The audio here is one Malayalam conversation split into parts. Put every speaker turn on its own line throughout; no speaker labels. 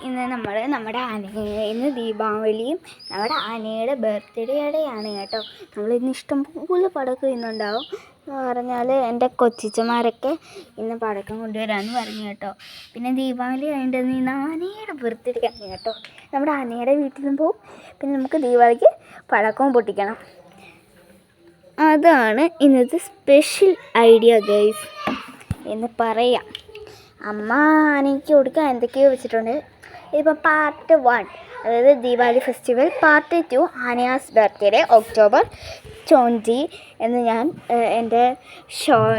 ഇന്ന് നമ്മുടെ ഇന്ന് ദീപാവലിയും നമ്മുടെ ആനയുടെ ബർത്ത്ഡേയുടെയാണ് കേട്ടോ. നമ്മളിന്ന് ഇഷ്ടംപോലെ പടക്കം ഇന്നുണ്ടാവും എന്ന് പറഞ്ഞാൽ എൻ്റെ കൊച്ചിച്ചമാരൊക്കെ ഇന്ന് പടക്കം കൊണ്ടുവരാമെന്ന് പറഞ്ഞു കേട്ടോ. പിന്നെ ദീപാവലി കഴിഞ്ഞിട്ട് ഇന്ന് ആനയുടെ ബർത്ത്ഡേ ആണ് കേട്ടോ. നമ്മുടെ ആനയുടെ വീട്ടിലും പോവും. പിന്നെ നമുക്ക് ദീപാവലിക്ക് പടക്കവും പൊട്ടിക്കണം. അതാണ് ഇന്നത്തെ സ്പെഷ്യൽ ഐഡിയ ഗൈസ് എന്ന് പറയാം. അമ്മ ആനയ്ക്ക് കൊടുക്കാൻ എന്തൊക്കെയോ വെച്ചിട്ടുണ്ട്. ഇതിപ്പോൾ പാർട്ട് 1, അതായത് Deepavali festival. Part 2 Anaya's birthday October 20 എന്ന് ഞാൻ എൻ്റെ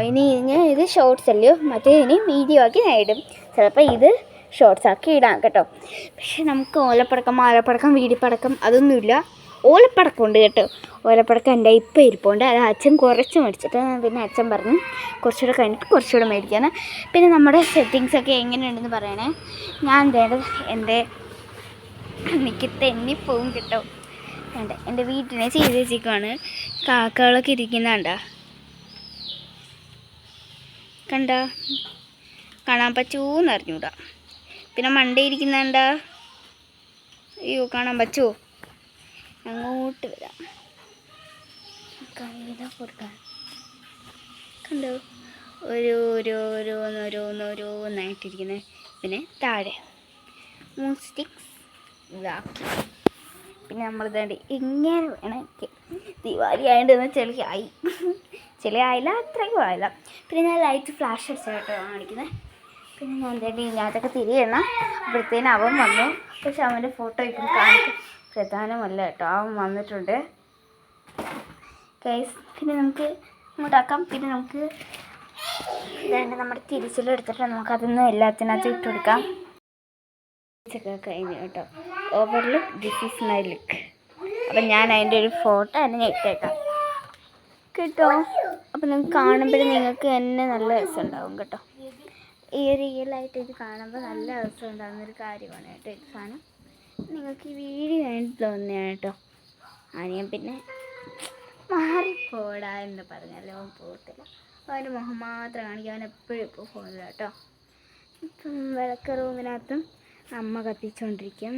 ഇനി ഇത് ഷോർട്സ് അല്ലയോ, മറ്റേ ഇനി വീഡിയോ ആക്കി ഞാൻ ഇടും. ചിലപ്പോൾ ഇത് ഷോർട്സ് ആക്കി ഇടാം കേട്ടോ. പക്ഷെ നമുക്ക് ഓലപ്പടക്കം, മാലപ്പടക്കം, വീടിപ്പടക്കം അതൊന്നുമില്ല. ഓലപ്പടക്കം ഉണ്ട് കേട്ടോ. ഓലപ്പടക്കം എൻ്റെ ഇപ്പം ഇരിപ്പുണ്ട്. അത് അച്ഛൻ കുറച്ച് മേടിച്ചിട്ട് പിന്നെ അച്ഛൻ പറഞ്ഞു കുറച്ചുകൂടെ കഴിഞ്ഞിട്ട് കുറച്ചുകൂടെ മേടിക്കാണ്. പിന്നെ നമ്മുടെ സെറ്റിങ്സൊക്കെ എങ്ങനെയുണ്ടെന്ന് പറയണേ. ഞാൻ എൻ്റെ എനിക്ക് തെന്നിപ്പോവും കേട്ടോ. വേണ്ട, എൻ്റെ വീട്ടിനെ ചെയ്ത് വെച്ചിരിക്കുവാണ്. കാക്കകളൊക്കെ ഇരിക്കുന്നുണ്ടോ? കണ്ട കാണാൻ പറ്റുമോയെന്ന് അറിഞ്ഞൂടാ. പിന്നെ മണ്ട ഇരിക്കുന്നുണ്ടോ? അയ്യോ, കാണാൻ പറ്റുമോ? അങ്ങോട്ട് വരാം. കയ്യില കൊടുക്കാൻ കണ്ടോ? ഓരോന്നായിട്ടിരിക്കുന്നത്. പിന്നെ താഴെ സ്റ്റിക്സ് ഇതാക്കി. പിന്നെ നമ്മൾ ഇതേണ്ട ഇങ്ങനെ വേണം. ദിവാലി ആയതുകൊണ്ട് ചില ആയില്ല, അത്രയ്ക്കും ആയില്ല. പിന്നെ ഞാൻ ലൈറ്റ് ഫ്ലാഷ് അടിച്ച കേട്ടോ കാണിക്കുന്നത്. പിന്നെ ഞാൻ എന്തായാലും ഇതിനകത്തൊക്കെ തിരിയണം. അപ്പോഴത്തേനും അവൻ വന്നു. പക്ഷെ അവൻ്റെ ഫോട്ടോ ഇപ്പം കാണിക്കും പ്രധാനമല്ല കേട്ടോ. അവൻ വന്നിട്ടുണ്ട് ഗൈസ്. പിന്നെ നമുക്ക് ഇങ്ങോട്ടാക്കാം. പിന്നെ നമുക്ക് ഇതാണ്ട് നമ്മുടെ തിരിച്ചിലെടുത്തിട്ട് നമുക്കതൊന്ന് എല്ലാത്തിനകത്തും ഇട്ട് കൊടുക്കാം. ഒക്കെ കഴിഞ്ഞു കേട്ടോ. Overlook, this is my look. അപ്പം ഞാൻ അതിൻ്റെ ഒരു ഫോട്ടോ തന്നെ ഇട്ടേക്കാം കേട്ടോ. അപ്പം നിങ്ങൾക്ക് കാണുമ്പോഴും നിങ്ങൾക്ക് തന്നെ നല്ല രസമുണ്ടാവും കേട്ടോ. ഈ റിയലായിട്ട് ഇത് കാണുമ്പോൾ നല്ല രസം ഉണ്ടാകുന്നൊരു കാര്യമാണ് കേട്ടോ ഇത് സാധനം. നിങ്ങൾക്ക് ഈ വീഡിയോ വേണ്ടി തോന്നുന്നതാണ് കേട്ടോ. ആനയും പിന്നെ മാറിപ്പോടാ എന്ന് പറഞ്ഞാൽ അവൻ പോകത്തില്ല. അവൻ്റെ മുഖം മാത്രം കാണിക്കുക. അവൻ എപ്പോഴും ഇപ്പോൾ പോകുന്നില്ല കേട്ടോ. ഇപ്പം വിളക്ക് റൂമിനകത്തും അമ്മ കത്തിച്ചുകൊണ്ടിരിക്കും.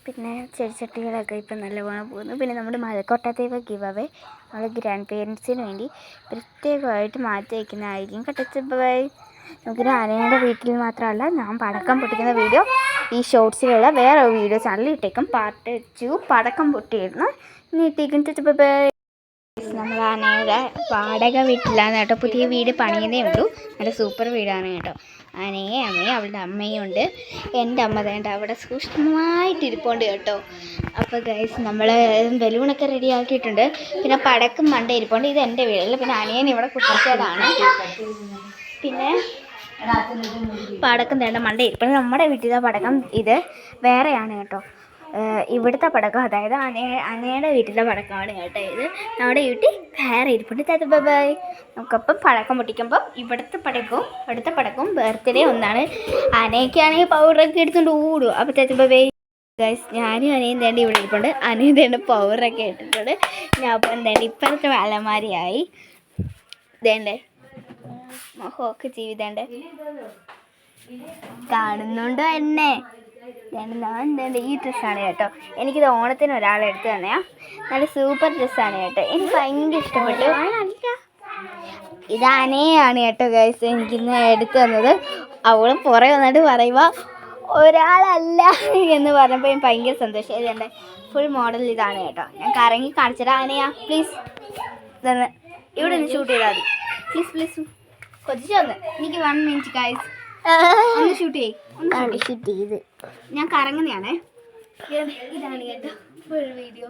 പിന്നെ ചെടിച്ചട്ടികളൊക്കെ ഇപ്പം നല്ലവണ്ണം പോകുന്നു. പിന്നെ നമ്മുടെ മഴക്കോട്ടത്തേക്ക് ഗിവ് അവേ നമ്മൾ ഗ്രാൻഡ് പേരൻസിന് വേണ്ടി പ്രത്യേകമായിട്ട് മാറ്റി വയ്ക്കുന്നതായിരിക്കും കേട്ടോ. ബൈ. നമുക്കൊരു ആനയുടെ വീട്ടിൽ മാത്രമല്ല, ഞാൻ പടക്കം പൊട്ടിക്കുന്ന വീഡിയോ ഈ ഷോർട്സിലുള്ള വേറെ വീഡിയോ ചാനലിൽ ഇട്ടേക്കും. പാർട്ട് 2 പടക്കം പൊട്ടിയിരുന്നു ഇട്ടേക്കും. ബൈ. നമ്മൾ ആനയുടെ വാടക വീട്ടിലാണ് കേട്ടോ. പുതിയ വീട് പണിയുന്നേ ഉള്ളൂ. നല്ല സൂപ്പർ വീടാണ് കേട്ടോ. ആനയെ അമ്മയും അവളുടെ അമ്മയും ഉണ്ട്. എൻ്റെ അമ്മ വേണ്ട അവിടെ സൂക്ഷ്മമായിട്ടിരിപ്പുണ്ട് കേട്ടോ. അപ്പോൾ ഗൈസ് നമ്മൾ ബലൂണൊക്കെ റെഡി ആക്കിയിട്ടുണ്ട്. പിന്നെ പടക്കം മണ്ട ഇരിപ്പുണ്ട്. ഇത് എൻ്റെ വീടല്ല. പിന്നെ അനിയൻ ഇവിടെ കുട്ടിച്ചതാണ്. പിന്നെ പടക്കം തേണ്ട മണ്ട ഇരിപ്പുണ്ട്. നമ്മുടെ വീട്ടിലെ പടക്കം ഇത് വേറെയാണ് കേട്ടോ. ഇവിടുത്തെ പടക്കം, അതായത് അനയുടെ വീട്ടിലെ പടക്കമാണ് കേട്ടോ. ഇത് നമ്മുടെ വീട്ടിൽ വേറെ ഇരിപ്പുണ്ട്. ബൈ. നമുക്കപ്പം പടക്കം പൊട്ടിക്കുമ്പം ഇവിടുത്തെ പടക്കവും ബർത്ത്ഡേ ഒന്നാണ്. അനയൊക്കെയാണെങ്കിൽ പൗഡറൊക്കെ എടുത്തുകൊണ്ട് ഓടും. അപ്പോൾ ബൈ ഗൈസ്. ഞാനും അനയും തേണ്ട ഇവിടെ ഇരിപ്പുണ്ട്. അനയും തേണ്ട പൗഡറൊക്കെ ഇട്ടിട്ടുണ്ട്. ഞാൻ അപ്പം എന്തേണ്ട ഇപ്പോഴത്തെ അലമാരിയായി ഇതേണ്ടേ മൊഹമൊക്കെ ജീവിതേണ്ടേ കാണുന്നുണ്ടോ എന്നെ? ഞാൻ എന്താ ഈ ഡ്രസ്സാണ് കേട്ടോ. എനിക്കിത് ഓണത്തിന് ഒരാളെടുത്ത് തന്നെയാ. നല്ല സൂപ്പർ ഡ്രസ്സാണ് കേട്ടോ. എനിക്ക് ഭയങ്കര ഇഷ്ടപ്പെട്ടു. ഇത് അനയാണ് കേട്ടോ ഗൈസ് എനിക്കിന്ന് എടുത്തു തന്നത്. അവൾ പുറകെ വന്നിട്ട് പറയുക ഒരാളല്ല എന്ന് പറഞ്ഞപ്പോൾ എനിക്ക് ഭയങ്കര സന്തോഷം. ഇതെൻ്റെ ഫുൾ മോഡൽ ഇതാണ് കേട്ടോ. ഞാൻ കറങ്ങി കാണിച്ചത് ആനയാ. പ്ലീസ് ഇതൊന്ന് ഇവിടെ നിന്ന് ഷൂട്ട് ചെയ്താൽ മതി. പ്ലീസ് കൊതിച്ചു വന്ന് എനിക്ക് 1 മിനിറ്റ് ഗൈസ് ഒന്ന് ഷൂട്ട് ചെയ്ത് ഞാൻ കറങ്ങുന്നതാണേ. ഇതാണ് കേട്ടോ ഫുൾ വീഡിയോ.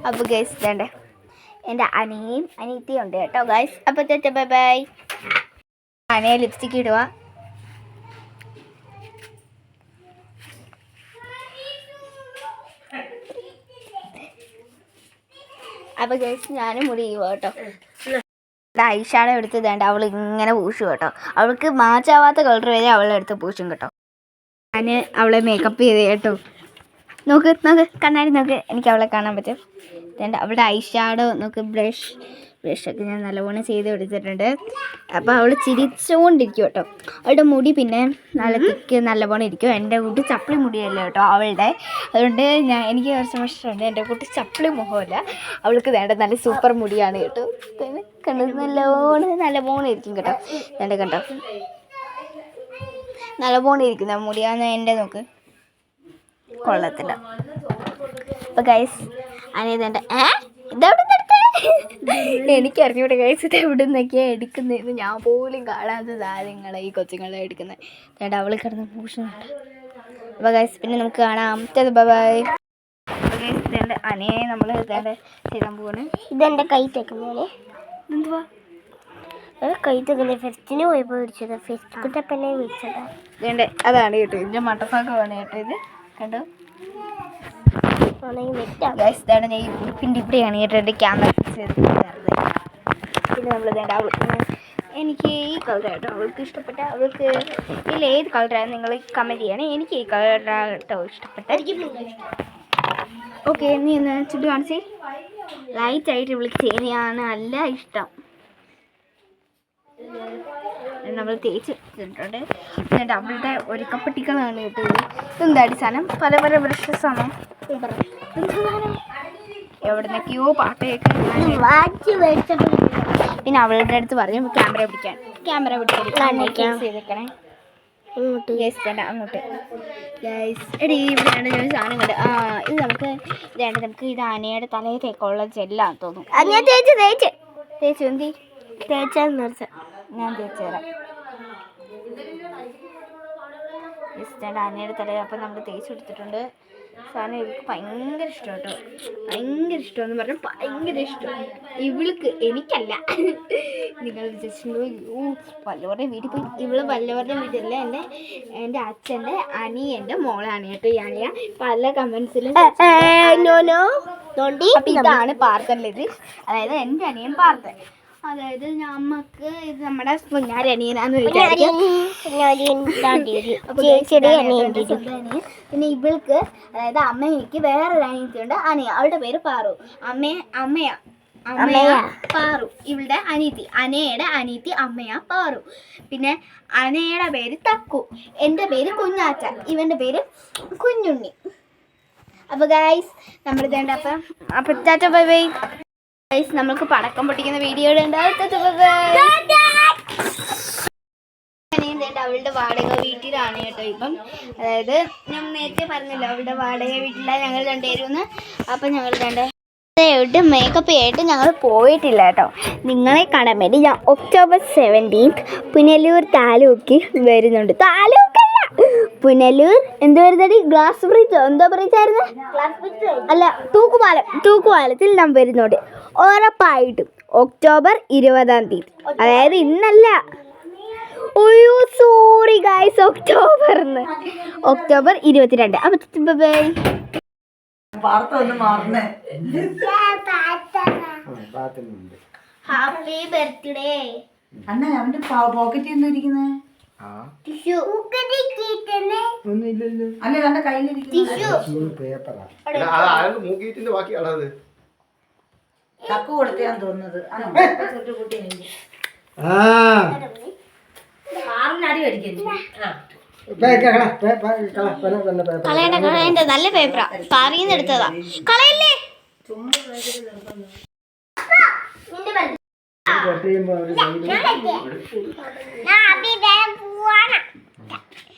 അപ്പോൾ ഗൈസ് ഇതേണ്ടേ എൻ്റെ അനിയയും അനിയത്തിയും ഉണ്ട് കേട്ടോ ഗൈസ്. അപ്പോൾ ബൈ ബൈ. അനയെ ലിപ്സ്റ്റിക്ക് ഇടുക. അപ്പോൾ ഗൈസ് ഞാനും മുടി ചെയ്യുക കേട്ടോ. ഐഷാഡോ എടുത്ത് തേണ്ട അവൾ ഇങ്ങനെ പൂശും കേട്ടോ. അവൾക്ക് മാച്ചാവാത്ത കളർ വരെ അവളെടുത്ത് പൂശും കേട്ടോ. ഞാൻ അവളെ മേക്കപ്പ് ചെയ്ത് കേട്ടോ. നോക്ക് കണ്ണാടി നോക്ക്. എനിക്ക് അവളെ കാണാൻ പറ്റും. തേണ്ട അവളുടെ ഐഷാഡോ നോക്ക്, ബ്രഷൊക്കെ ഞാൻ നല്ലവണ്ണം ചെയ്ത് കൊടുത്തിട്ടുണ്ട്. അപ്പോൾ അവൾ ചിരിച്ചുകൊണ്ടിരിക്കും കേട്ടോ. അവളുടെ മുടി പിന്നെ നല്ല തിക്ക് നല്ലവണ്ണം ഇരിക്കും. എൻ്റെ കുട്ടി ചപ്പിളി മുടിയല്ല കേട്ടോ അവളുടെ. അതുകൊണ്ട് എനിക്ക് കുറച്ച് ഇഷ്ടമുണ്ട്. എൻ്റെ കുട്ടി ചപ്പിളി മുഖമല്ല, അവൾക്ക് വേണ്ട നല്ല സൂപ്പർ മുടിയാണ് കേട്ടോ. കണ്ടത് നല്ലവണ്ണം ഇരിക്കും കേട്ടോ. എൻ്റെ കണ്ടോ നല്ലവണ്ണം ഇരിക്കുന്ന മുടിയാന്ന് എൻ്റെ നോക്ക് കൊള്ളത്തില്ല. അപ്പോൾ ഗൈസ് അനിയതേണ്ട ഇതെവിടെ എനിക്കറിഞ്ഞൂടെ ഗൈസ് ഇത് എവിടെ നിന്നൊക്കെയാണ് എടുക്കുന്നതെന്ന് ഞാൻ പോലും കാണാത്ത സാധനങ്ങളെ ഈ കൊച്ചുങ്ങളെ എടുക്കുന്നത്. ചേട്ടാ അവൾ കിടന്ന് പൂഷണുണ്ട്. അപ്പോൾ ഗൈസ് പിന്നെ നമുക്ക് കാണാം. ബൈ. ഗൈസ് ഇതേണ്ട അനിയെ നമ്മൾ ഇതേണ്ട ചെയ്യാൻ പോവാണ്. ഇതെൻ്റെ കൈ തെക്കുന്നത് എന്തുവാ കൈ തെക്കുന്നത് ഫെസ്റ്റിന് പോയപ്പോൾ വിളിച്ചത് ഫെസ്റ്റിനെ വിളിച്ചതാ. ഇതേണ്ട അതാണ് കേട്ടോ ഇതിൻ്റെ മട്ടപ്പാക്കമാണ് കേട്ടോ. ഇത് കണ്ടോ ഗൈസ് ഇതാണ് ഞാൻ ഈ ഉടുപ്പിൻ്റെ ഇവിടെയാണ് കേട്ടോ എൻ്റെ ക്യാമറ ഫിക്സ് ചെയ്തിട്ടുണ്ടായിരുന്നത്. പിന്നെ നമ്മൾ ഇതേണ്ട അവൾക്ക് എനിക്ക് ഈ കളറായിട്ടോ അവൾക്ക് ഇഷ്ടപ്പെട്ട. അവൾക്ക് ഇതിൽ ഏത് കളറാണ് നിങ്ങൾ കമൻറ്റ് ചെയ്യണേ. എനിക്ക് ഈ കളറാണ് കേട്ടോ ഇഷ്ടപ്പെട്ട. ഓക്കെ നീ ഒന്ന് ചുറ്റു കാണിച്ചേ. ലൈറ്റായിട്ട് ഇവൾക്ക് ചെയ്യുന്നതാണ് നല്ല ഇഷ്ടം. നമ്മൾ തേച്ച് ഇട്ടിട്ടുണ്ട്. എന്നിട്ട് അവളുടെ ഒരു കപ്പട്ടികളാണ് കേട്ടത്. എന്താ അടിസ്ഥാനം പല പല ബ്രഷസാണോ എവിടെ നിന്നൊക്കെയോ പാട്ടയൊക്കെ. പിന്നെ അവളുടെ അടുത്ത് പറഞ്ഞു ക്യാമറ പിടിക്കാൻ ചെയ്തേക്കണേ അങ്ങോട്ട്. ഗൈസ് എടി ഇവിടെയാണ് ഞാൻ സാധനം കണ്ട്. ഇത് നമുക്ക് ഇത് ആനയുടെ തലയിൽ തേക്കുള്ള ജെല്ലാന്ന് തോന്നുന്നു. ഞാൻ തേച്ചു എന്തി തേച്ചാൽ നിർച്ച ഞാൻ തേച്ചു തരാം. ആനയുടെ തലയിൽ അപ്പം നമ്മൾ തേച്ച് കൊടുത്തിട്ടുണ്ട്. സാധനം ഇവൾക്ക് ഭയങ്കര ഇഷ്ടം കേട്ടോ. ഭയങ്കര ഇഷ്ടമെന്ന് പറഞ്ഞാൽ ഭയങ്കര ഇഷ്ടം ഇവൾക്ക്. എനിക്കല്ല, നിങ്ങൾ വിചാരിച്ചിട്ടുണ്ടോ വല്ലവരുടെ വീട്ടിൽ പോയി. ഇവള് വല്ലവരുടെ വീട്ടിലല്ല, എൻ്റെ അച്ഛൻ്റെ അനിയൻ്റെ മോളാണ് കേട്ടോ ഈ അനിയ. പല കമൻസിലും ഇതാണ് പാർത്തല്ലത്, അതായത് എൻ്റെ അനിയൻ പാർത്തൻ. അതായത് നമ്മക്ക് ഇത് നമ്മുടെ കുഞ്ഞാരനിയനാന്ന് വിചാരിക്കും. പിന്നെ ഇവൾക്ക് അതായത് അമ്മയ്ക്ക് വേറൊരു അനിയത്തിയുണ്ട് അനിയ. അവളുടെ പേര് പാറു. അമ്മയാ പാറു ഇവളുടെ അനിയത്തി. അനയുടെ അനിയത്തി അമ്മയാ പാറു. പിന്നെ അനയുടെ പേര് തക്കു. എൻ്റെ പേര് കുഞ്ഞാച്ച. ഇവൻ്റെ പേര് കുഞ്ഞുണ്ണി. അപ്പോൾ ഗൈസ് നമ്മൾ ഇതേണ്ട അപ്പം ചാച്ച ബൈ ബൈ. ഗൈസ് നമ്മൾക്ക് പടക്കം പൊട്ടിക്കുന്ന വീഡിയോ അവളുടെ വാടക വീട്ടിലാണ് കേട്ടോ ഇപ്പം. അതായത് ഞാൻ നേരത്തെ പറഞ്ഞല്ലോ അവളുടെ വാടക വീട്ടിലാണ് ഞങ്ങൾ രണ്ടുപേരും. അപ്പം ഞങ്ങൾ ട്ട് മേക്കപ്പ് ആയിട്ട് ഞങ്ങൾ പോയിട്ടില്ല കേട്ടോ. നിങ്ങളെ കാണാൻ വേണ്ടി ഞാൻ ഒക്ടോബർ 17 പുനലൂർ താലൂക്കിൽ വരുന്നുണ്ട്. താലൂക്കല്ല പുനലൂർ എന്ത് വരുന്നത് ഗ്ലാസ് ബ്രിഡ്ജ് എന്തോ ബ്രിഡ്ജായിരുന്നു അല്ല തൂക്കുപാലത്തിൽ ഞാൻ വരുന്നുണ്ട് ഉറപ്പായിട്ടും ഒക്ടോബർ 20 അതായത് ഇന്നല്ല. അയ്യോ സോറി ഗൈസ് ഒക്ടോബർ 22. അപ്പം ബൈ. Happy birthday.
അണ്ണ അവന്റെ പോക്കറ്റിൽ എന്താ അല്ല അവന്റെ കയ്യിലിരിക്കുന്നത് തക്കു കൊടുത്താന്ന് തോന്നുന്നത്. അടി
കളയണ്ട നല്ല പേപ്പറാ. പാറിന്ന് എടുത്തതാ കളയല്ലേ.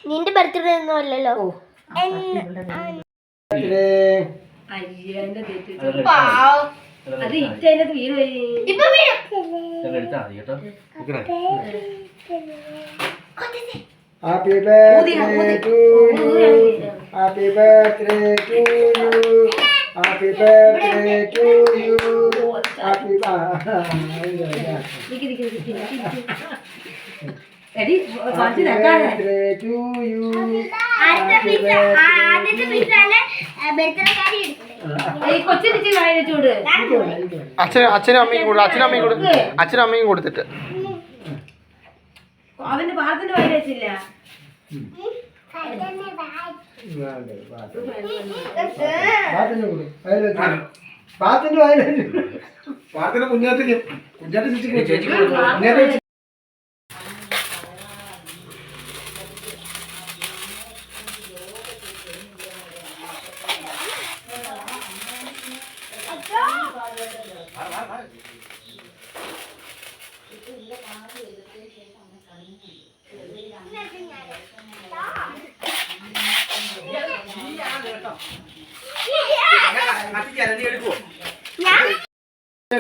നിന്റെ ബർത്ത്ഡേ ഒന്നും അല്ലല്ലോ.
Happy birthday to you. Happy birthday to you. Happy birthday to you. Happy birthday to you.
അച്ഛനും അമ്മയും കൊടുത്തിട്ട്
അവന്റെ പാടത്തിന്റെ വയറ് വെച്ചില്ല.
പാത്തിന്റെ വായിൽ
പാത്തിന് കുഞ്ഞാറ്റ് കുഞ്ഞാറ്റ് ചേച്ചി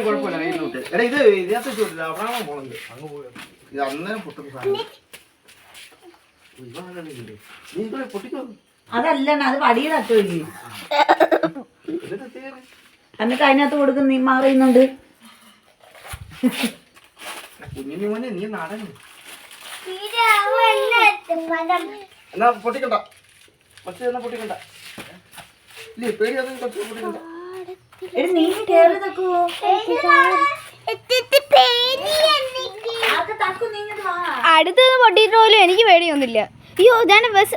കുഴപ്പമില്ല കയ്യിലോട്ട്. എടാ ഇത് ഇതിനകത്ത് അവിടെയാണോ പോണത്? അങ്ങ് പോയോ? ഇത് അന്നേരം പൊട്ടുന്ന സാധനം. നീ ഇതുവരെ പൊട്ടിക്കോ.
അതല്ല അത് വടിയ തട്ടില്ലേ എന്നിട്ട് അതിനകത്ത് കൊടുക്കും നീ മാറിയുന്നുണ്ട്.
കുഞ്ഞിന് മോനെ നീ നാടൻ എന്നാ പൊട്ടിക്കണ്ട. കുറച്ച് എന്നാ പൊട്ടിക്കണ്ട. ഇല്ലേ പേടി അത് കുറച്ച് പൊട്ടിക്കണ്ട.
നീ കേറി തക്കുവോ?
അടുത്തത് പൊട്ടിയിട്ട് പോലും എനിക്ക് പേടിയൊന്നുമില്ല. അയ്യോ ഇതാണ് ബസ്.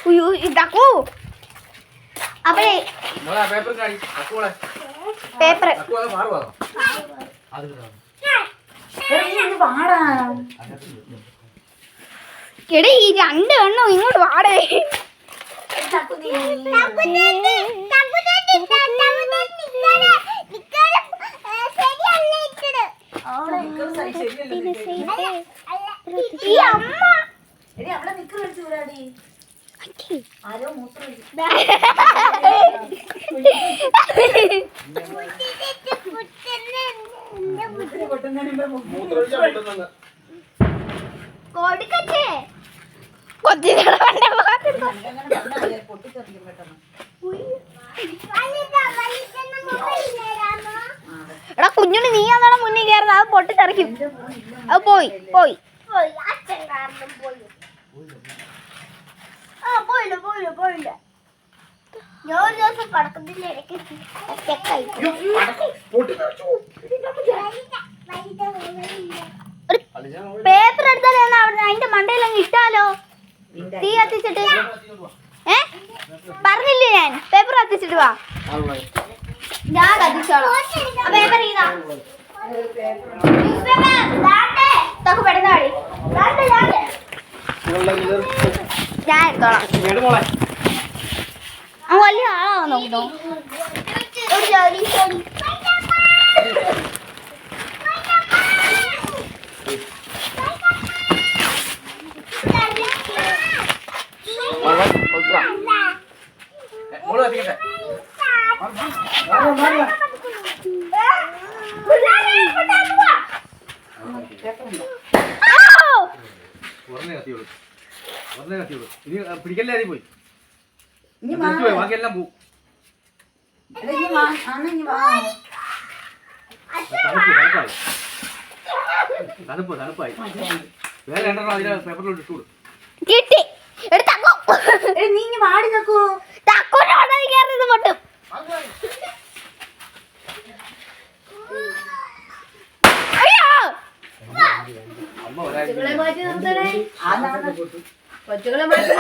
അയ്യോ ഇതാക്കൂ. അപ്പഴേ പേപ്പർ എടേ ഈ രണ്ട് എണ്ണം ഇങ്ങോട്ട് വാടേ. ഈ അമ്മ
ആരോ മൂത്രം
കൊടുക്കട്ടെ കൊച്ചിനെ
പൊട്ടിച്ചെറിയും പെട്ടെന്ന്.
എടാ കുഞ്ഞുണ്ണി നീ അതാണ് മുന്നിൽ കയറുന്നത്. അത് പൊട്ടിത്തെറിക്കും. അത് പോയി പോയി പോയില്ല. ഞാൻ ഒരു ദിവസം പടക്കത്തിന്റെ ഇടയ്ക്ക് പേപ്പർ എടുത്താലോ അതിന്റെ മണ്ടയിൽ അങ്ങ് ഇട്ടാലോ? തീ കത്തിച്ചിട്ട് പറഞ്ഞില്ലേ ഞാൻ പേപ്പർ കത്തിച്ചിട്ട് വാ. ഞാൻ കത്തിച്ചോളാം. പേപ്പർ ഇതാ പെടുന്നാടി ഞാൻ എടുത്തോളാം. വലിയ ആളാണോ നോക്കണോ?
പിടിക്കല്ലേ പോയി ബാക്കിയെല്ലാം പോവും. തണുപ്പായി വേറെ രണ്ടെണ്ണം അതിന് പേപ്പറിലോട്ട് ഇട്ടുകൊടുക്കും.
കിട്ടി
നീ വാടി തക്കോ
തക്കോട്ട് പൊട്ടും.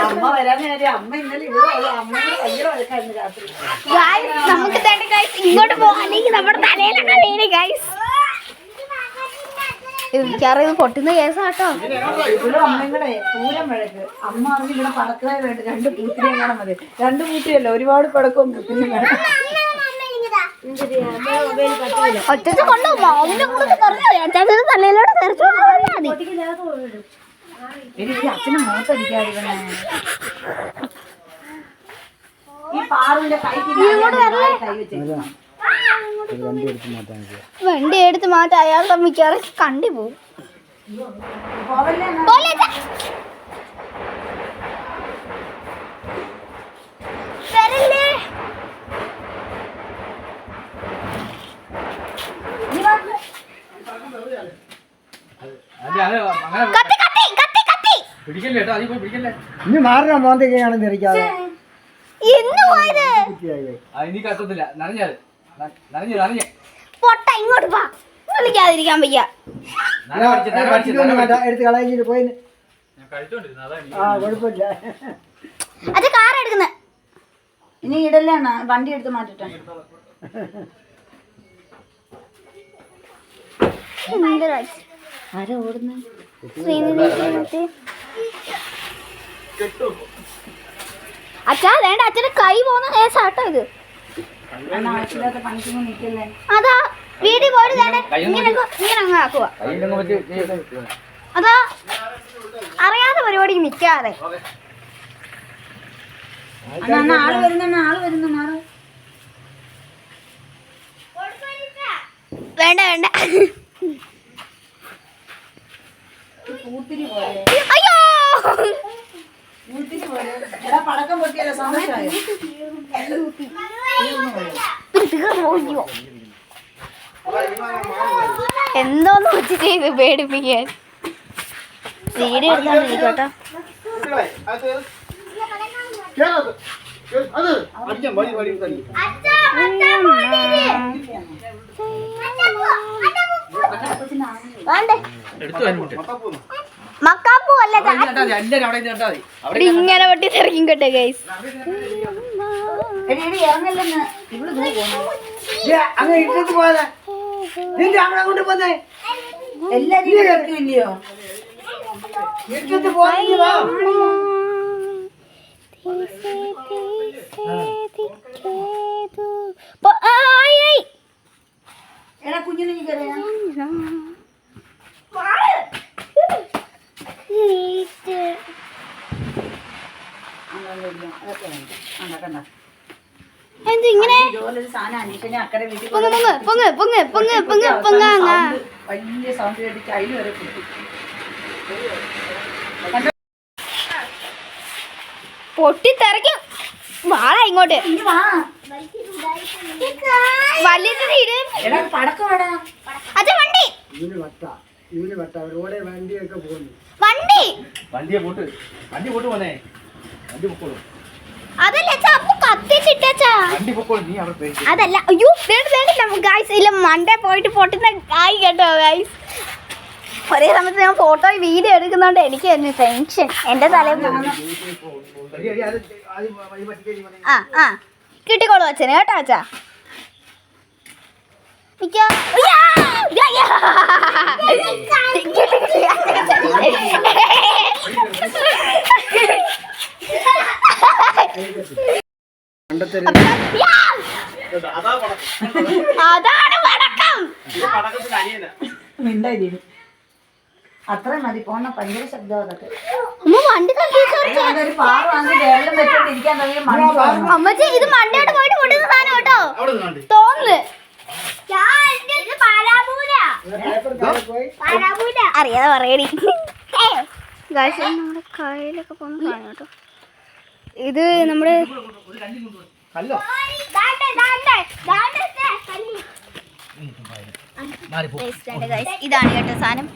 അമ്മ വരാൻ നേരെ അമ്മ ഇന്നലെ ഇവിടെ അമ്മ ഭയങ്കര വഴക്കായിരുന്നു രാത്രി.
നമുക്ക് തന്നെ ഗൈസ് ഇങ്ങോട്ട് പോകാം, അല്ലെങ്കിൽ നമ്മുടെ തലയിലൊക്കെ വീണ് ഗൈസ്. എനിക്കറിയത് പൊട്ടുന്ന കേസാട്ടോ.
ഇവിടെ അമ്മയുടെ പൂരം വഴക്ക്. അമ്മ അറിഞ്ഞ് ഇവിടെ പടക്കേ വേണ്ട, 2 പൂത്തിരിയും കാണാൻ മതി. 2 പൂത്തിരിയല്ല, ഒരുപാട് പടക്കവും പൂത്തിരിയും വേണം.
ഒറ്റ കൊണ്ടുപോകുമ്പോ അതിന്റെ കൂടെ അച്ചാച്ചന്റെ തലയിലോട്ട് തെറിച്ചു മതി.
എനിക്ക് അച്ഛനെ മുഖത്തടിക്കാതെ ഈ പാറിന്റെ
വണ്ടി എടുത്ത് മാറ്റാൻ അയാൾ മിക്കവാറും കണ്ടി പോവും.
ഇനി മാറണ മോന്തയ്ക്കാണ് തെറിക്കാതെ.
എന്ന് പോയത്
ഇനി കത്തത്തില്ല. നനഞ്ഞ്
പൊട്ട ഇങ്ങോട്ട് വാ. വിളിക്കാതിരിക്കാൻ വയ്യ.
എടുത്ത് കളയിച്ചിട്ട് പോയി. ആ കുഴപ്പമില്ല.
അത് കാർ എടുക്കുന്ന
ഇനി ഇടലാണ് വണ്ടി എടുത്ത് മാറ്റിട്ടെ. ആരാ ഓടുന്നത്?
അച്ഛാ വേണ്ട, അച്ഛന്റെ കൈ പോകുന്ന കേസാട്ടോ ഇത്.
ആവശ്യമില്ലാത്ത പണിക്കൊന്നും നിൽക്കല്ലേ.
അതാ വീട്ടിൽ പോയിട്ട് ഇങ്ങനെ അങ്ങ് ആക്കുക. അതാ അറിയാത്ത പരിപാടിക്ക് നിൽക്കാതെ.
ആള് വരുന്ന മാറ്.
വേണ്ട വേണ്ട.
പൂത്തിരി പോലെ
അയ്യോ
പൂത്തിരി പോലെ. എടാ പടക്കം പൊട്ടിയല്ലോ, സന്തോഷമായോ?
എന്തോന്ന് വെച്ച് ചെയ്ത് പേടിപ്പിക്കാൻ. വീഡിയോ എടുത്തോണ്ടിരിക്കട്ടോ. വേണ്ടേ മക്കാപ്പൂ അല്ല, ഇങ്ങനെ പൊട്ടി തെറിക്കും കേട്ടെ ഗൈസ്.
ഇറങ്ങല്ലെന്ന് ഇവിടെ
അങ്ങനെ ഇട്ടിട്ട് പോകാതെ നിന്റെ അവിടെ കൊണ്ട് പോന്നേ.
എല്ലാരും ഇല്ലയോ?
ഇട്ടിട്ട് പോകാ.
എടാ കുഞ്ഞിനെ കയറിയാ
എന്തിങ്ങനെ
സാധനം അന്വേഷിക്കാൻ അക്കരെ വീട്ടിൽ വലിയ സൗണ്ട് കേട്ടിട്ട് അതിൽ വരെ
പൊട്ടിത്തെറിക്കും. വാള ഇങ്ങോട്ട്
പടക്കം വേടാ.
അച്ഛൻ വണ്ടി
ഇവന് വട്ട റോഡെ വണ്ടിയൊക്കെ പോകുന്നു.
വണ്ടി
വണ്ടി പോട്ട് പോന്നെ. വണ്ടി പൊക്കോളൂ.
അതല്ല അപ്പൊ കത്തിച്ചിട്ടാ
വണ്ടി പൊക്കോളൂ. നീ അവിടെ പേടിച്ചു.
അതല്ല. അയ്യോ വേണ്ടില്ല ഗൈസ്. ഇല്ല മണ്ടേ പോയിട്ട് പൊട്ടുന്ന ആയി കേട്ടോ ഗൈസ്. ഒരേ സമയത്ത് ഞാൻ ഫോട്ടോ വീഡിയോ എടുക്കുന്നോണ്ട് എനിക്ക് ടെൻഷൻ. എന്റെ തലയിൽ കിട്ടിക്കോളൂ അച്ഛന് കേട്ടോ അച്ഛാ. അതാണ് പടക്കം.
അത്രയും മതി. പോണ ഭയങ്കര ശബ്ദം അതൊക്കെ.
വണ്ടി
അതൊരു പാറവാങ്ങി വെള്ളം വെച്ചോണ്ടിരിക്കാൻ
അമ്മച്ചി ഇത് മണ്ടയോട്ട് പോയിട്ട് പൊട്ടുന്ന സാധനം കേട്ടോ തോന്നുന്നു. അറിയാതെ പറയടി. നമ്മുടെ കയ്യിലൊക്കെ പോകുന്ന സാധനം കേട്ടോ ഇത്. നമ്മുടെ ഇതാണ് കേട്ടോ സാധനം.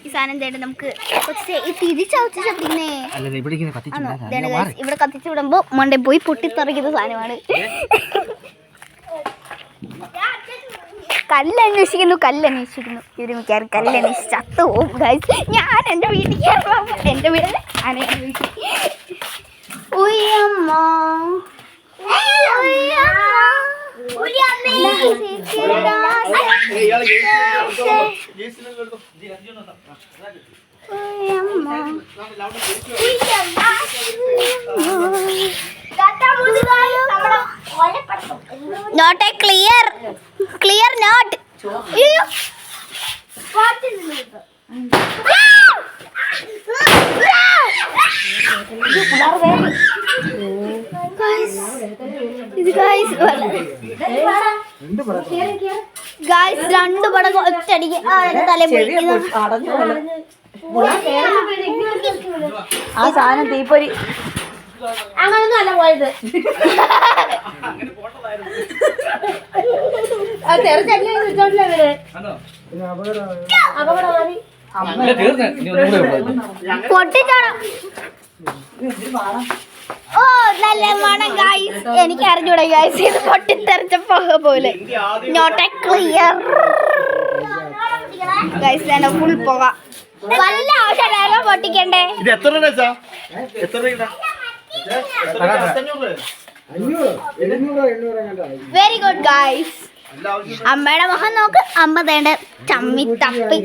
ഈ സാധനം തേണ്ട നമുക്ക് തിരിച്ചടിക്കുന്നേ. ഇവിടെ കത്തിച്ചു വിടുമ്പോ മണ്ടേ പോയി പൊട്ടിത്തെറിക്കുന്ന സാധനമാണ്. കല്ലന്വേഷിക്കുന്നു ഇവര് മിക്കവാറും കല്ലന്വേഷിച്ച് ചത്തു പോകും ഗൈസ്. ഞാൻ എൻ്റെ വീട്ടിൽ കയറുമ്പോൾ എൻ്റെ വീട് ഉയ്യമ്മ Not a clear not. Guys രണ്ട് പടം ഒറ്റടിക്ക് തല
ആ സാധനം തീപ്പൊരി
അങ്ങനൊന്നും അല്ല പോയത്. പൊട്ടിച്ചാടാ ഓ നല്ല മണം ഗൈസ്. എനിക്ക് അറിഞ്ഞൂടാ ഗൈസ്, ഇത് പൊട്ടിത്തെറിച്ച പുക പോലെ. Not a clear guys. ഞാൻ ഫുൾ പുക. വല്ല ആവശ്യമാണോ പൊട്ടിക്കണ്ടേ?
ഇത് എത്ര രൂപ? എത്ര രൂപ?
500
വെരി ഗുഡ് ഗൈസ്. അമ്മയുടെ മുഖം നോക്ക്. അമ്മ തേണ്ട ചമ്മി തപ്പി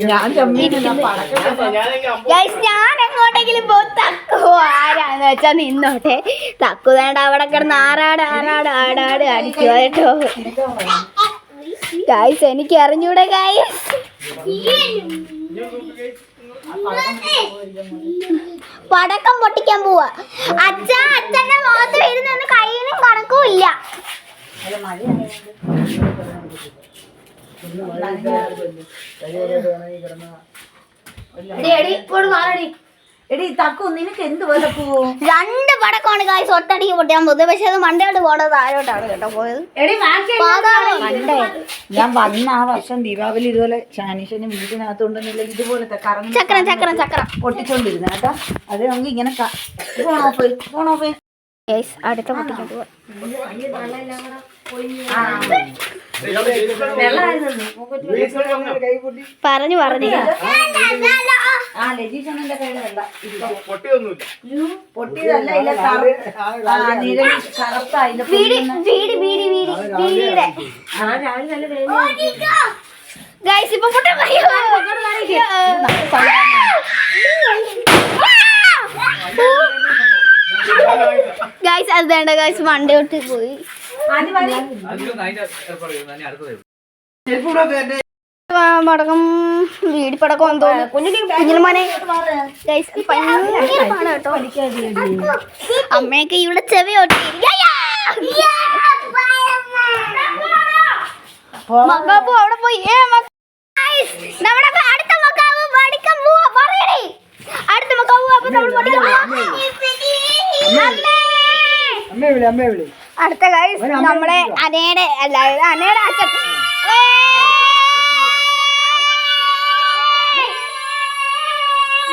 ഗൈസ്. ഞാൻ എങ്ങോട്ടെങ്കിലും പോ. തക്കു ആരാന്ന് വെച്ചാ നിന്നോട്ടെ. തക്കു വേണ്ട അവിടെ കിടന്ന് ആറാട് ആറാട് ആടാട് അടിക്കുക കേട്ടോ ഗൈസ്. എനിക്ക് അറിഞ്ഞൂടെ ഗൈസ്. പടക്കം പൊട്ടിക്കാൻ പോവാ. അച്ഛന്റെ മുഖത്ത് വരുന്ന കയ്യിലും കണക്കും ഇല്ല.
എടി തക്കു നിനക്ക് എന്ത് തക്കു?
2 പടക്കമാണ് ഗൈസ് ഒറ്റടിക്ക് പൊട്ടിയാൻ പോകുന്നത്. പക്ഷെ അത് മണ്ടയോട്ട് പോണത് താഴോട്ടാണ് കേട്ടോ പോയത്.
ഞാൻ വന്ന ആ വർഷം ദീപാവലി ഇതുപോലെ ഷാനിഷന് വീട്ടിനകത്ത് കൊണ്ടുവന്നില്ല ഇതുപോലത്തെ കറങ്ങി
ചക്രം ചക്രം ചക്രം
പൊട്ടിച്ചോണ്ടിരുന്ന കേട്ടോ. അത് നമുക്ക് ഇങ്ങനെ ഫോണോഫ്
ഗൈസ്. അടുത്ത പൊട്ടിക്കാൻ പോവാ. പറഞ്ഞു
ആ ലജീഷന്റെ കയ്യിലെ വെള്ളം
പൊട്ടിയൊന്നുമില്ല.
പൊട്ടിയതല്ല. ഇല്ല കറുത്ത അതിന്റെ
ഗൈസ് ഇപ്പൊ ഗൈസ് അത് വേണ്ട ഗൈസ്. മണ്ടയോട്ട് പോയി. പടക്കം വീടിപ്പടക്കം എന്തോ കുഞ്ഞിലുമാനെ ഗൈസ് ഭയങ്കര പാടാ കേട്ടോ. അമ്മയൊക്കെ ഇവിടെ ചെവി ഒട്ടി. മക്കാപ്പു അവിടെ പോയി. നമ്മുടെ അടുത്ത മക്കാവ് പഠിക്കാൻ പോവാ. പറയണേ അടുത്ത മക്കാവ്. അപ്പൊ നമ്മൾ പഠിക്കാൻ പോവാ. അടുത്ത ഗൈസ് നമ്മളെ അനയുടെ അല്ലാതെ അനയുടെ അച്ഛൻ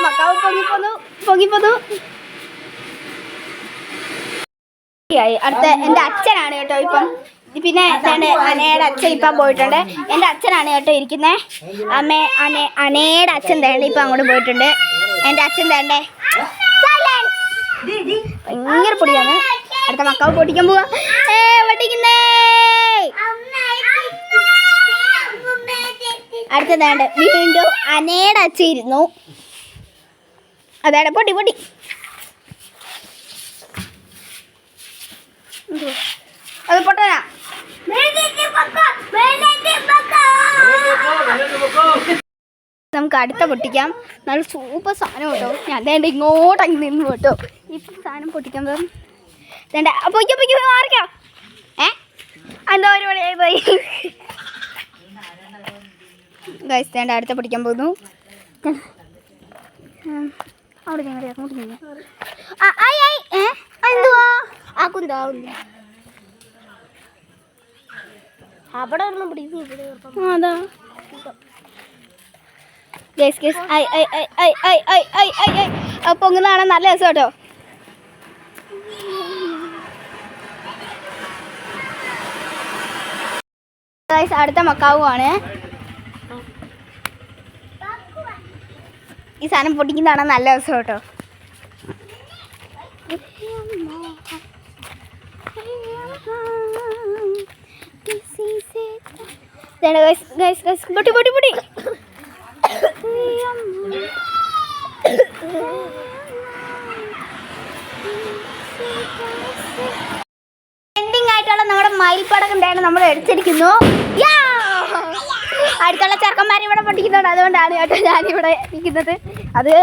മക്കാവ് പൊങ്ങിപ്പോന്നു. അടുത്ത എന്റെ അച്ഛനാണ് കേട്ടോ ഇപ്പം. പിന്നെ അനയുടെ അച്ഛൻ ഇപ്പം പോയിട്ടുണ്ട്. എന്റെ അച്ഛനാണ് കേട്ടോ ഇരിക്കുന്നേ. അനയുടെ അച്ഛൻ തേണ്ട ഇപ്പൊ അങ്ങോട്ട് പോയിട്ടുണ്ട്. എന്റെ അച്ഛൻ തേണ്ടേ ഭയങ്കര പൊടിയാണ്. അടുത്ത മക്കാവ് പൊട്ടിക്കാൻ പോവാ. പൊട്ടിക്കുന്നേ. അടുത്ത തേണ്ട വീണ്ടും അനയുടെ അച്ഛൻ ഇരുന്നു. അതാണ് പൊട്ടി അത് പൊട്ടനാ. നമുക്ക് അടുത്ത പൊട്ടിക്കാം. നല്ല സൂപ്പർ സാധനം കേട്ടോ. ഞാൻ വേണ്ട ഇങ്ങോട്ടങ്ങ് നിന്ന് കേട്ടോ. ഇപ്പം സാധനം പൊട്ടിക്കാൻ പോകും. വേണ്ട പൊയ്ക്കോ മാറിക്കാം. എന്തോ ഒരു പണിയായി പോയി ഗൈസ്. വേണ്ട അടുത്ത പൊട്ടിക്കാൻ പോകുന്നു. അവിടെ അങ്ങോട്ട് എന്തുവാ ആക്കുന്താ അവിടെ അതാ ഗൈസ് ഗൈസ്. പൊങ്ങുന്നതാണ് നല്ല രസം കേട്ടോ. ഗൈസ് അടുത്ത മക്കാവുമാണ്. ഈ സാധനം പൊട്ടിക്കുന്നതാണ് നല്ല രസം കേട്ടോ. പൊട്ടി ട്രെൻഡിങ് ആയിട്ടുള്ള നമ്മുടെ മയിൽപ്പടക്കം നമ്മൾ എടുത്തിരിക്കുന്നു. അടുത്തുള്ള ചെറുക്കന്മാർ ഇവിടെ പൊട്ടിക്കുന്നുണ്ട്. അതുകൊണ്ടാണ് കേട്ടോ ഞാനിവിടെ ഇരിക്കുന്നത്. അത്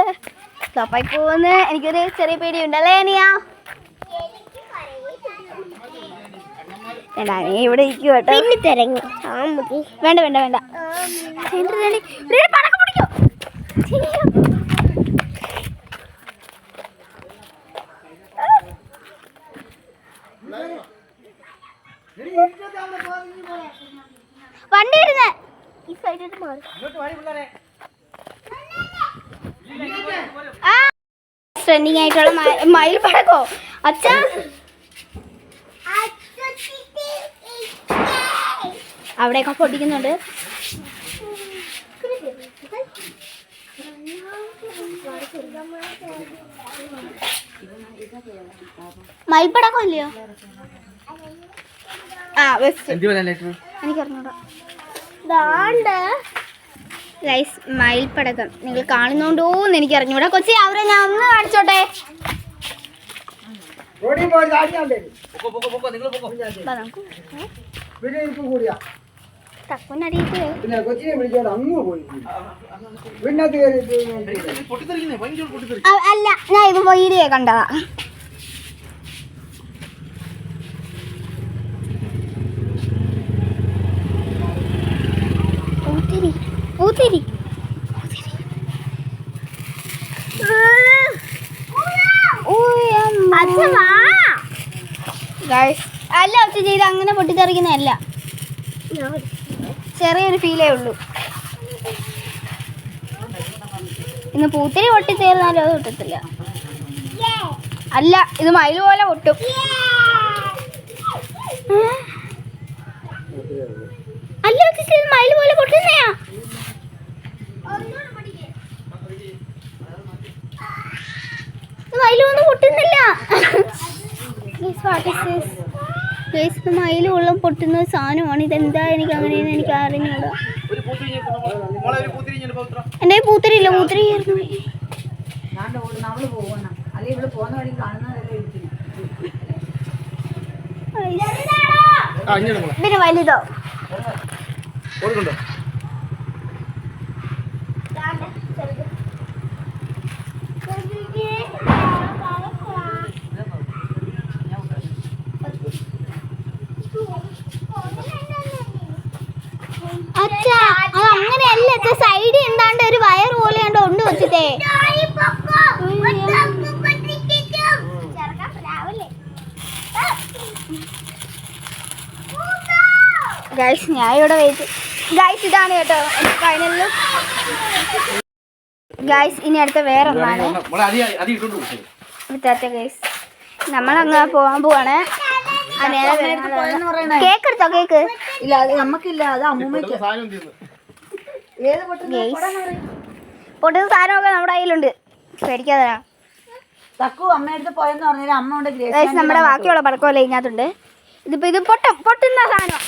സ്റ്റോപ്പായി പോകുന്ന എനിക്കൊരു ചെറിയ പേടിയുണ്ട്. അല്ലേ അനിയാ? ഇവിടെ ഇരിക്കും കേട്ടോ. വേണ്ട പടക്കം പൊട്ടിക്കോ. വണ്ടി ഇടുന്നേ ഈ സൈഡിൽ മാറി. ട്രെൻഡിങ് ആയിട്ടുള്ള മയിൽ പടക്കോ അച്ഛാ അവിടെയൊക്കെ പൊട്ടിക്കുന്നുണ്ട്. മയിൽപ്പടക്കം ഇല്ലയോ? ആ ബസ് എനിക്കറിഞ്ഞൂടാ. ഗൈസ് മയിൽപ്പടക്കം നിങ്ങൾ കാണുന്നുണ്ടോന്ന് എനിക്ക് അറിഞ്ഞൂടാ. കൊച്ചി അവരെ ഞാൻ ഒന്ന് കാണിച്ചോട്ടെ.
റോഡിൽ പോയി ചാടിയാൽ മതി.
വാ നമുക്ക്
പിന്നെ എനിക്ക് കൂടിയാ
തക്കുനടിയിട്ട്
പിന്നെ കൊച്ചിനെ വിളിച്ചോണ്ട് അങ്ങ് പോയി പിന്നെ അത് കയറിയിട്ട്
പൊട്ടിത്തെറിക്കുന്നേ ഭയങ്കര പൊട്ടിത്തെറി.
അല്ല ഞാൻ ഇത് വീഡിയോ കണ്ടതാ. ഊത്തിരി ഊത്തിരി അല്ല ഒച്ച ചെയ്ത് അങ്ങനെ പൊട്ടിത്തെറിക്കുന്നതല്ല, ചെറിയൊരു ഫീലേ ഉള്ളൂ. ഇന്ന് പൂത്തിരി പൊട്ടിച്ചേർന്നാലും അത് പൊട്ടത്തില്ല. അല്ല ഇത് മയിൽ പോലെ പൊട്ടും. അല്ല ഇത് മയിൽ പോലെ പൊട്ടുന്നയാ. മയിൽ ഒന്നും പൊട്ടുന്നില്ല. ഇത് മയിൽ വെള്ളം പൊട്ടുന്ന സാധനമാണ്. ഇതെന്താ എനിക്ക് അങ്ങനെയെന്ന് എനിക്ക് അറിഞ്ഞൂടാ. എൻ്റെ പൂത്തിരി ഇല്ല, പൂത്തിരി
നമ്മള് പോകണം അല്ലെ ഇവിടെ പോകുന്ന വഴി കാണുന്നതല്ലേ ഇരിക്കുന്നു.
പിന്നെ വലുതോ അച്ഛാ അത് അങ്ങനെയല്ല അച്ഛാ. സൈഡിൽ എന്താണ്ട് ഒരു വയർ പോലെ കണ്ടോ ഉണ്ട് വെച്ചിട്ടേ. ഗൈസ് ഞാൻ ഇവിടെ വെയിറ്റ്. ഗൈസ് ഇതാണ് കേട്ടോ ഫൈനലിൽ. ഗൈസ് ഇനി അടുത്ത വേറെ ഒന്നാണ് ഇവിടുത്തെ ഗൈസ്. നമ്മളങ്ങ് പോകാൻ പോവാണ്. കേക്ക് എടുത്തോ? കേക്ക്
ഇല്ല അത് നമ്മക്കില്ല, അത് അമ്മൂമ്മയ്ക്ക്. ഏത്
പൊട്ടുന്ന സാധനമൊക്കെ നമ്മുടെ കയ്യിലുണ്ട്, പേടിക്കാതെ.
തക്കു അമ്മയടുത്ത് പോയെന്ന് പറഞ്ഞാൽ അമ്മ ഉണ്ട്.
നമ്മുടെ ബാക്കിയുള്ള പടക്കമല്ല ഇതിനകത്തുണ്ട്. ഇത് പൊട്ടുന്ന സാധനം.